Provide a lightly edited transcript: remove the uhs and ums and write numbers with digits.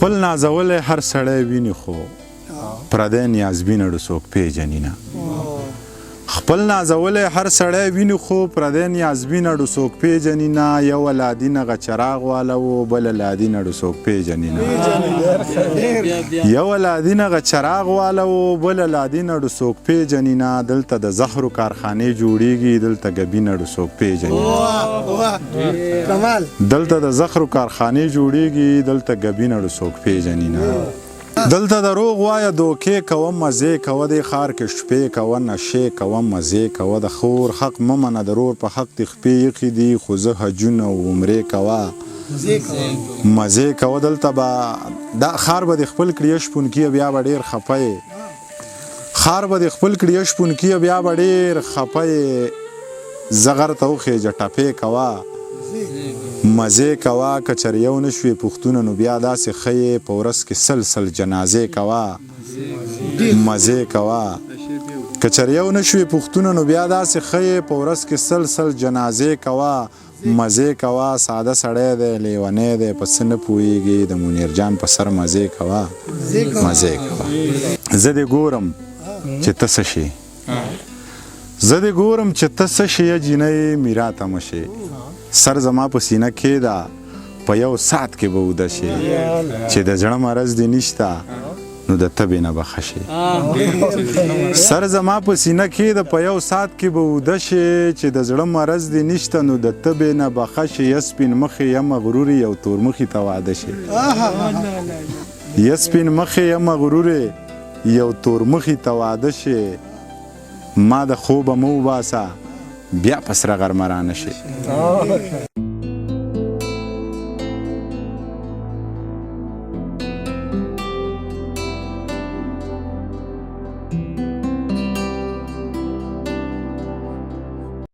خپل نازولی هر سړی ویني خو پردی نیازبین اړو څوک پیژني نه خپل نازولی هر سړی ویني خو پردی نیازبین اړو څوک پیژني نه یو لادین هغه چراغ والا و بل لادین اړو څوک پیژني نه یو لادین هغه چراغ والا و بل لادین اړو څوک پیژني نه دلته د زهرو کارخانې جوړیږي دلته ګبین اړو څوک پیژني دلته د زهرو کارخانې جوړیږي دلته ګبین اړو څوک پیژني نه دلته دروغ وایه دوکې کوه مزې کوه دې ښار کې شپې کوه نشې کوه مزې کوه د خور حق مه منه د رور په حق دې خپې ایښي دي خو زه حجونه او عمرې کوه مزې کوه دلته به دا ښار به دې خپل کړي شپون کیه بیا به ډېر خفه یې ښار به دې خپل کړي شپون کیه بیا به ډېر خفه یې زه غر ته وخېجه ټپې کوه مزې کوه که چېرې یو نه شوې پوښتونه نو بیا داسې ښه یې په ورځ کې سل جنازې کوه مزې کوه که چېرې یو نه شوې پوښتونه نو بیا داسې ښه یې په ورځ کې سل جنازې کوه مزې کوه ساده سړی دی لیونی دی په څه نه پوهېږي د منیر جان په سر مزې کوه مزې کوه زه دې ګورم چې ته څه شې زه دې ګورم چې ته څه شې جینۍ میراته مه شې سر زما په سینه کېده په یو ساعت کې به اوده شي چې د زړه مرض دې نشته نو د تبې نه به ښه شي سر زما په سینه کېده په یو ساعت کې به اوده شي چې د زړه مرض دې نشته نو د تبې نه به ښه شي یا سپین مخې یا مغرورې یو تور مخې ته واده شي یا سپین مخې یا مغرورې یو تور مخې ته واده شي ما د خوبه مه وباسه بیا په سره غرمه رانه شي